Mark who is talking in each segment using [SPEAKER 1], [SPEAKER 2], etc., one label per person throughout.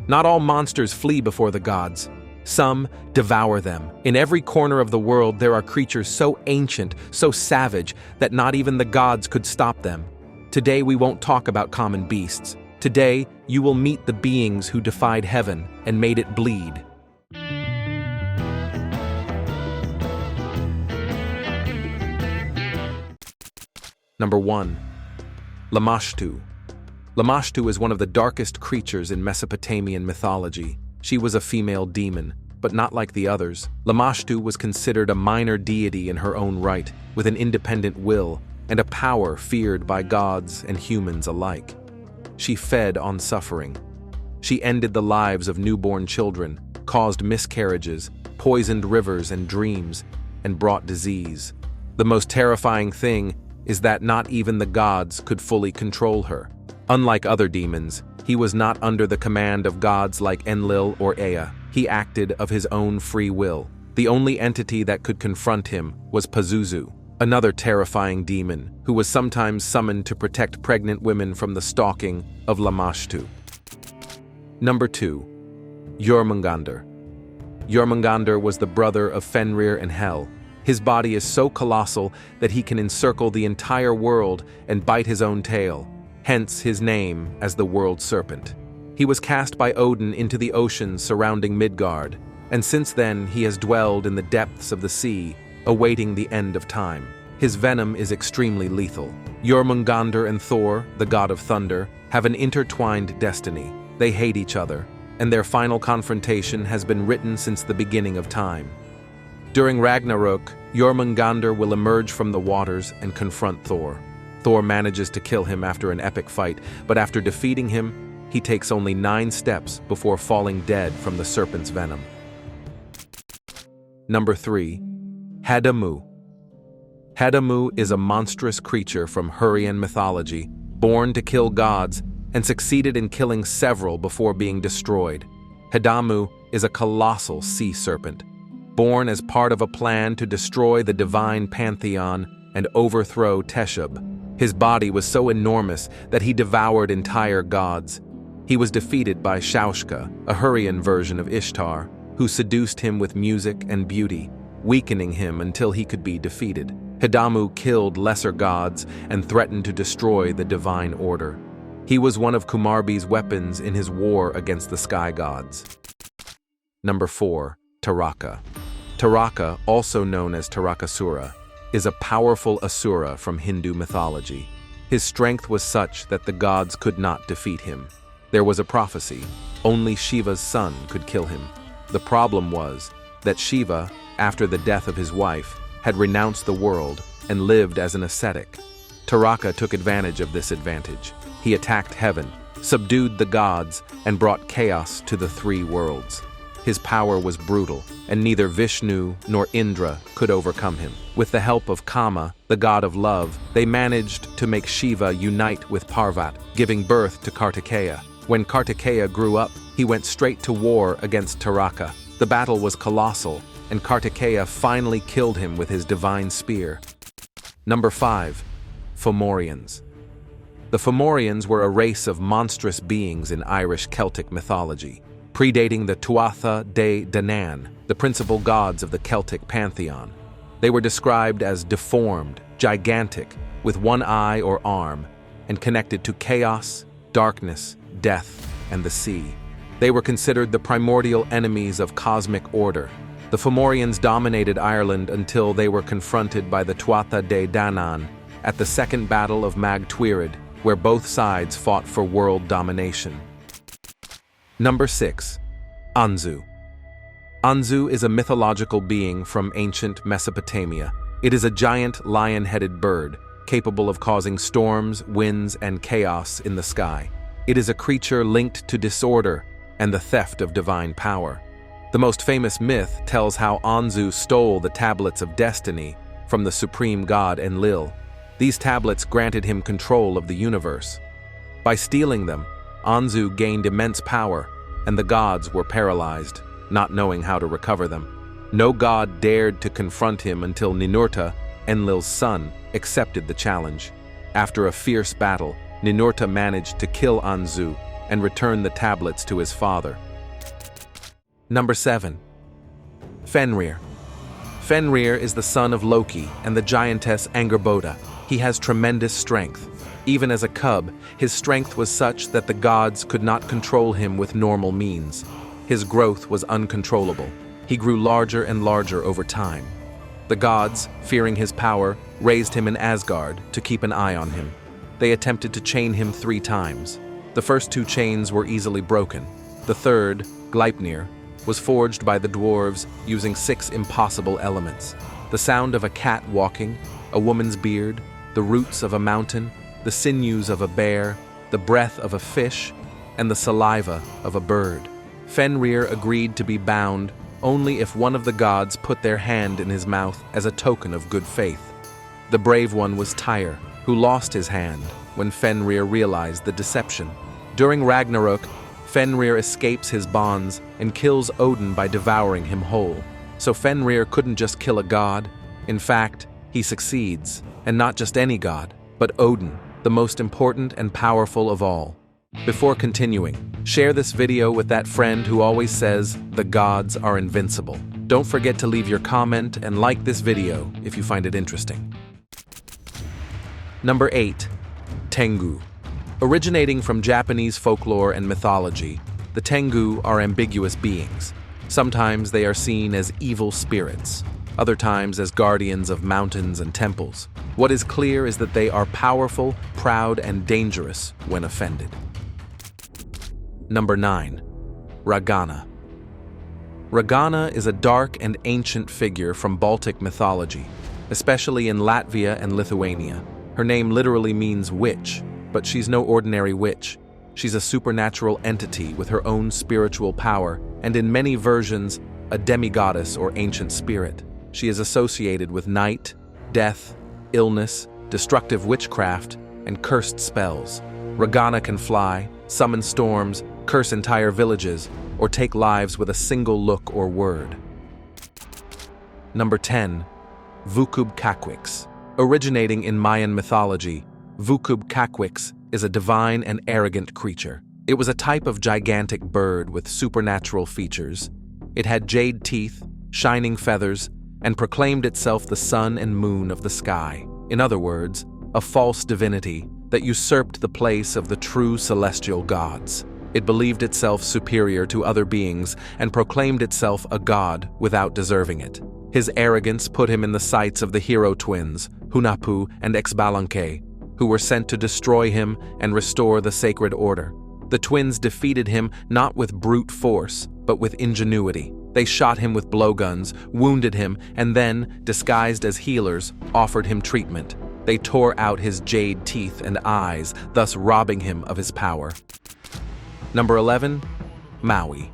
[SPEAKER 1] Not all monsters flee before the gods. Some devour them. In every corner of the world there are creatures so ancient, so savage, that not even the gods could stop them. Today we won't talk about common beasts. Today you will meet the beings who defied heaven and made it bleed. Number 1. Lamashtu. Lamashtu is one of the darkest creatures in Mesopotamian mythology. She was a female demon, but not like the others. Lamashtu was considered a minor deity in her own right, with an independent will and a power feared by gods and humans alike. She fed on suffering. She ended the lives of newborn children, caused miscarriages, poisoned rivers and dreams, and brought disease. The most terrifying thing is that not even the gods could fully control her. Unlike other demons, he was not under the command of gods like Enlil or Ea. He acted of his own free will. The only entity that could confront him was Pazuzu, another terrifying demon who was sometimes summoned to protect pregnant women from the stalking of Lamashtu. Number 2. Yormungandr. Yormungandr was the brother of Fenrir and Hel. His body is so colossal that he can encircle the entire world and bite his own tail, hence his name as the world serpent. He was cast by Odin into the ocean surrounding Midgard, and since then he has dwelled in the depths of the sea, awaiting the end of time. His venom is extremely lethal. Yormungandr and Thor, the god of thunder, have an intertwined destiny. They hate each other, and their final confrontation has been written since the beginning of time. During Ragnarok, Yormungandr will emerge from the waters and confront Thor. Thor manages to kill him after an epic fight, but after defeating him, he takes only 9 steps before falling dead from the serpent's venom. Number 3. Hadamu. Hadamu is a monstrous creature from Hurrian mythology, born to kill gods, and succeeded in killing several before being destroyed. Hadamu is a colossal sea serpent, born as part of a plan to destroy the divine pantheon and overthrow Teshub. His body was so enormous that he devoured entire gods. He was defeated by Shaushka, a Hurrian version of Ishtar, who seduced him with music and beauty, weakening him until he could be defeated. Hadamu killed lesser gods and threatened to destroy the divine order. He was one of Kumarbi's weapons in his war against the sky gods. Number 4. Taraka. Taraka, also known as Tarakasura, is a powerful asura from Hindu mythology. His strength was such that the gods could not defeat him. There was a prophecy: only Shiva's son could kill him. The problem was that Shiva, after the death of his wife, had renounced the world and lived as an ascetic. Taraka took advantage of this advantage. He attacked heaven, subdued the gods, and brought chaos to the 3 worlds. His power was brutal, and neither Vishnu nor Indra could overcome him. With the help of Kama, the god of love, they managed to make Shiva unite with Parvat, giving birth to Kartikeya. When Kartikeya grew up, he went straight to war against Taraka. The battle was colossal, and Kartikeya finally killed him with his divine spear. Number 5. Fomorians. The Fomorians were a race of monstrous beings in Irish Celtic mythology, predating the Tuatha De Danann, the principal gods of the Celtic pantheon. They were described as deformed, gigantic, with 1 eye or arm, and connected to chaos, darkness, death, and the sea. They were considered the primordial enemies of cosmic order. The Fomorians dominated Ireland until they were confronted by the Tuatha De Danann at the Second Battle of Mag Tuired, where both sides fought for world domination. Number 6. Anzu. Anzu is a mythological being from ancient Mesopotamia. It is a giant lion-headed bird, capable of causing storms, winds, and chaos in the sky. It is a creature linked to disorder and the theft of divine power. The most famous myth tells how Anzu stole the tablets of destiny from the supreme god Enlil. These tablets granted him control of the universe. By stealing them, Anzu gained immense power, and the gods were paralyzed, not knowing how to recover them. No god dared to confront him until Ninurta, Enlil's son, accepted the challenge. After a fierce battle, Ninurta managed to kill Anzu, and return the tablets to his father. Number 7. Fenrir. Fenrir is the son of Loki and the giantess Angerboda. He has tremendous strength. Even as a cub, his strength was such that the gods could not control him with normal means. His growth was uncontrollable. He grew larger and larger over time. The gods, fearing his power, raised him in Asgard to keep an eye on him. They attempted to chain him 3 times. The first 2 chains were easily broken. The third, Gleipnir, was forged by the dwarves using 6 impossible elements: the sound of a cat walking, a woman's beard, the roots of a mountain, the sinews of a bear, the breath of a fish, and the saliva of a bird. Fenrir agreed to be bound only if one of the gods put their hand in his mouth as a token of good faith. The brave one was Tyr, who lost his hand when Fenrir realized the deception. During Ragnarok, Fenrir escapes his bonds and kills Odin by devouring him whole. So Fenrir couldn't just kill a god. In fact, he succeeds, and not just any god, but Odin, the most important and powerful of all. Before continuing, share this video with that friend who always says the gods are invincible. Don't forget to leave your comment and like this video if you find it interesting. Number 8. Tengu. Originating from Japanese folklore and mythology, the Tengu are ambiguous beings. Sometimes they are seen as evil spirits, other times as guardians of mountains and temples. What is clear is that they are powerful, proud, and dangerous when offended. Number 9. Ragana. Ragana is a dark and ancient figure from Baltic mythology, especially in Latvia and Lithuania. Her name literally means witch, but she's no ordinary witch. She's a supernatural entity with her own spiritual power, and in many versions, a demigoddess or ancient spirit. She is associated with night, death, illness, destructive witchcraft, and cursed spells. Ragana can fly, summon storms, curse entire villages, or take lives with a single look or word. Number 10. Vukub Kakquix. Originating in Mayan mythology, Vukub Kakquix is a divine and arrogant creature. It was a type of gigantic bird with supernatural features. It had jade teeth, shining feathers, and proclaimed itself the sun and moon of the sky. In other words, a false divinity that usurped the place of the true celestial gods. It believed itself superior to other beings and proclaimed itself a god without deserving it. His arrogance put him in the sights of the hero twins, Hunahpu and Xbalanque, who were sent to destroy him and restore the sacred order. The twins defeated him not with brute force, but with ingenuity. They shot him with blowguns, wounded him, and then, disguised as healers, offered him treatment. They tore out his jade teeth and eyes, thus robbing him of his power. Number 11. Maui.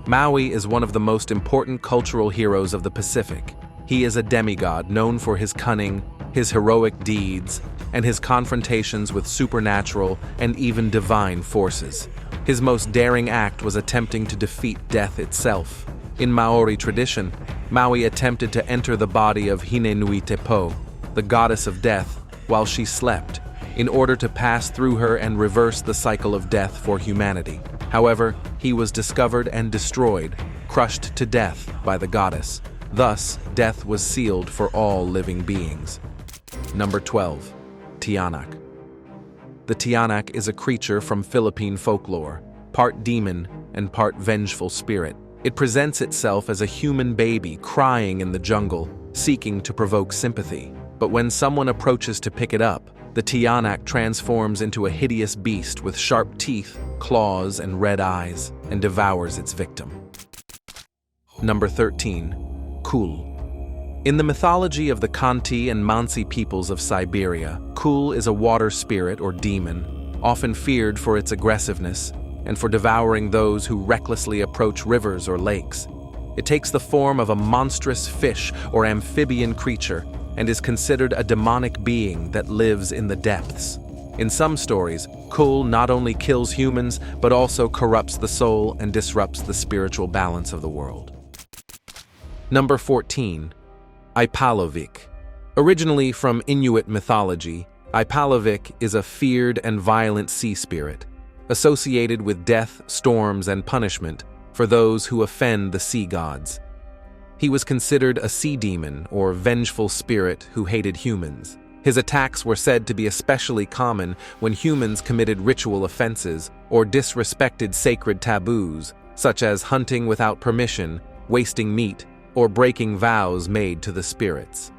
[SPEAKER 1] Maui is one of the most important cultural heroes of the Pacific. He is a demigod known for his cunning, his heroic deeds, and his confrontations with supernatural and even divine forces. His most daring act was attempting to defeat death itself. In Maori tradition, Maui attempted to enter the body of Hinenui Tepo, the goddess of death, while she slept, in order to pass through her and reverse the cycle of death for humanity. However, he was discovered and destroyed, crushed to death by the goddess. Thus, death was sealed for all living beings. Number 12. Tionac. The Tionac is a creature from Philippine folklore, part demon and part vengeful spirit. It presents itself as a human baby crying in the jungle, seeking to provoke sympathy. But when someone approaches to pick it up, the Tionac transforms into a hideous beast with sharp teeth, claws, and red eyes, and devours its victim. Number 13. Kul. In the mythology of the Khanty and Mansi peoples of Siberia, Kul is a water spirit or demon, often feared for its aggressiveness and for devouring those who recklessly approach rivers or lakes. It takes the form of a monstrous fish or amphibian creature and is considered a demonic being that lives in the depths. In some stories, Kul not only kills humans but also corrupts the soul and disrupts the spiritual balance of the world. Number 14. Ipalik. Originally from Inuit mythology, Ipalik is a feared and violent sea spirit. associated with death, storms, and punishment for those who offend the sea gods. He was considered a sea demon or vengeful spirit who hated humans. His attacks were said to be especially common when humans committed ritual offenses or disrespected sacred taboos, such as hunting without permission, wasting meat, or breaking vows made to the spirits.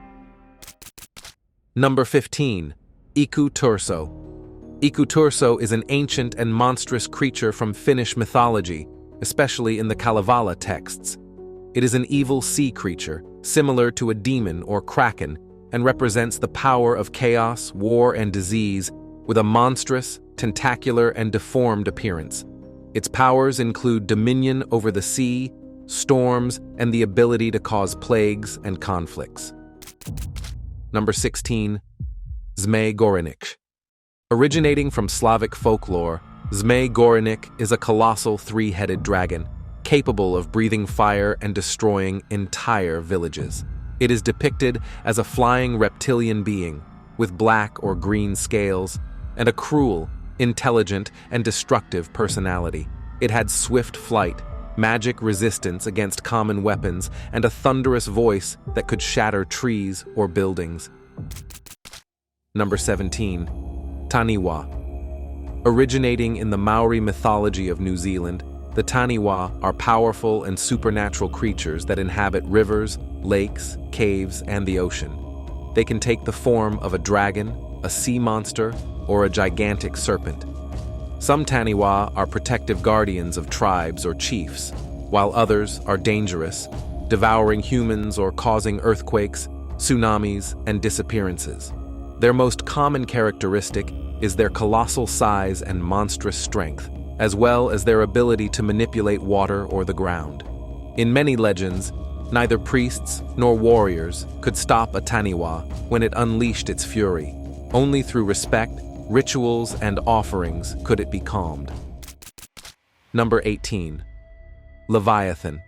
[SPEAKER 1] Number 15. Ikurtso. Ikurtso is an ancient and monstrous creature from Finnish mythology, especially in the Kalevala texts. It is an evil sea creature, similar to a demon or kraken, and represents the power of chaos, war, and disease, with a monstrous, tentacular, and deformed appearance. Its powers include dominion over the sea, storms, and the ability to cause plagues and conflicts. Number 16. Zmeg Gorinic. Originating from Slavic folklore, Zmeg Gorinic is a colossal three-headed dragon, capable of breathing fire and destroying entire villages. It is depicted as a flying reptilian being, with black or green scales, and a cruel, intelligent, and destructive personality. It had swift flight, magic resistance against common weapons, and a thunderous voice that could shatter trees or buildings. Number 17. Taniwha. Originating in the Maui mythology of New Zealand, the Taniwha are powerful and supernatural creatures that inhabit rivers, lakes, caves, and the ocean. They can take the form of a dragon, a sea monster, or a gigantic serpent. Some Taniwha are protective guardians of tribes or chiefs, while others are dangerous, devouring humans or causing earthquakes, tsunamis, and disappearances. Their most common characteristic is their colossal size and monstrous strength, as well as their ability to manipulate water or the ground. In many legends, neither priests nor warriors could stop a Taniwha when it unleashed its fury. Only through respect, rituals, and offerings could it be calmed. Number 18. Leviathan.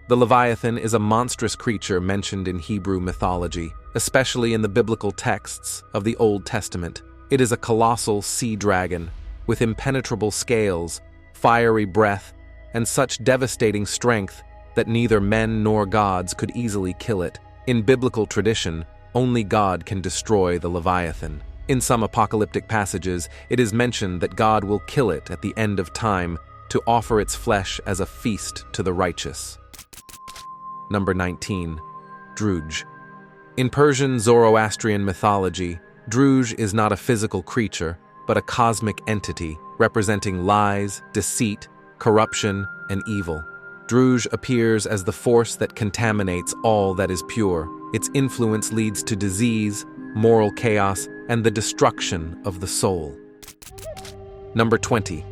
[SPEAKER 1] The Leviathan is a monstrous creature mentioned in Hebrew mythology, especially in the biblical texts of the Old Testament. It is a colossal sea dragon with impenetrable scales, fiery breath, and such devastating strength that neither men nor gods could easily kill it. In biblical tradition, only God can destroy the Leviathan. In some apocalyptic passages, it is mentioned that God will kill it at the end of time to offer its flesh as a feast to the righteous. Number 19. Drooj. In Persian Zoroastrian mythology, Drooj is not a physical creature, but a cosmic entity representing lies, deceit, corruption, and evil. Drooj appears as the force that contaminates all that is pure. Its influence leads to disease, moral chaos, and the destruction of the soul. Number 20.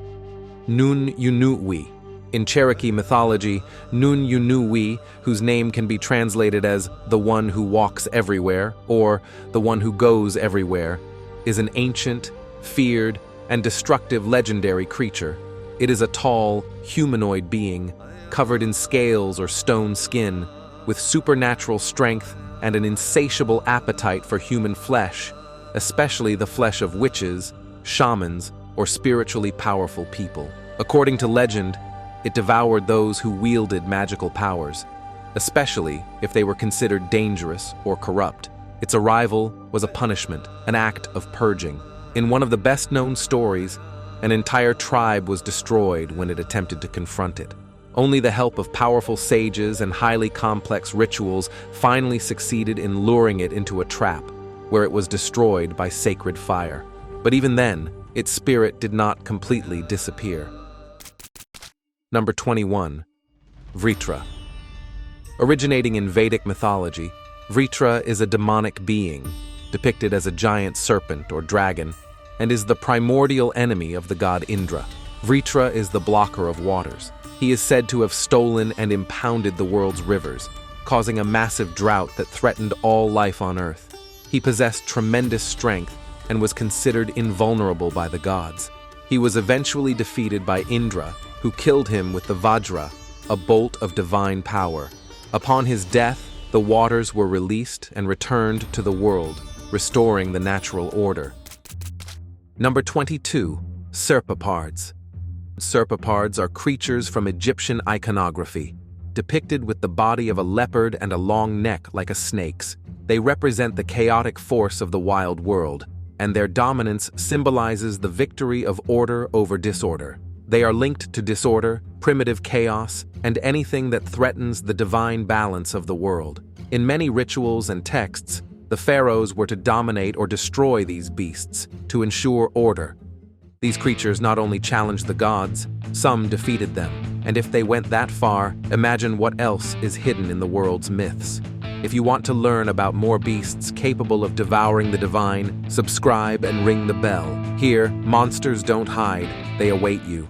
[SPEAKER 1] Nun Yunui. In Cherokee mythology, Nun Yunui, whose name can be translated as the one who walks everywhere or the one who goes everywhere, is an ancient, feared, and destructive legendary creature. It is a tall, humanoid being, covered in scales or stone skin, with supernatural strength and an insatiable appetite for human flesh, especially the flesh of witches, shamans, or spiritually powerful people. According to legend, it devoured those who wielded magical powers, especially if they were considered dangerous or corrupt. Its arrival was a punishment, an act of purging. In one of the best-known stories, an entire tribe was destroyed when it attempted to confront it. Only the help of powerful sages and highly complex rituals finally succeeded in luring it into a trap, where it was destroyed by sacred fire. But even then, its spirit did not completely disappear. Number 21. Vritra. Originating in Vedic mythology, Vritra is a demonic being, depicted as a giant serpent or dragon, and is the primordial enemy of the god Indra. Vritra is the blocker of waters. He is said to have stolen and impounded the world's rivers, causing a massive drought that threatened all life on Earth. He possessed tremendous strength and was considered invulnerable by the gods. He was eventually defeated by Indra, who killed him with the Vajra, a bolt of divine power. Upon his death, the waters were released and returned to the world, restoring the natural order. Number 22. Serpopards. Serpopards are creatures from Egyptian iconography, depicted with the body of a leopard and a long neck like a snake's. They represent the chaotic force of the wild world, and their dominance symbolizes the victory of order over disorder. They are linked to disorder, primitive chaos, and anything that threatens the divine balance of the world. In many rituals and texts, the pharaohs were to dominate or destroy these beasts to ensure order. These creatures not only challenged the gods, some defeated them, and if they went that far, imagine what else is hidden in the world's myths. If you want to learn about more beasts capable of devouring the divine, subscribe and ring the bell. Here, monsters don't hide, they await you.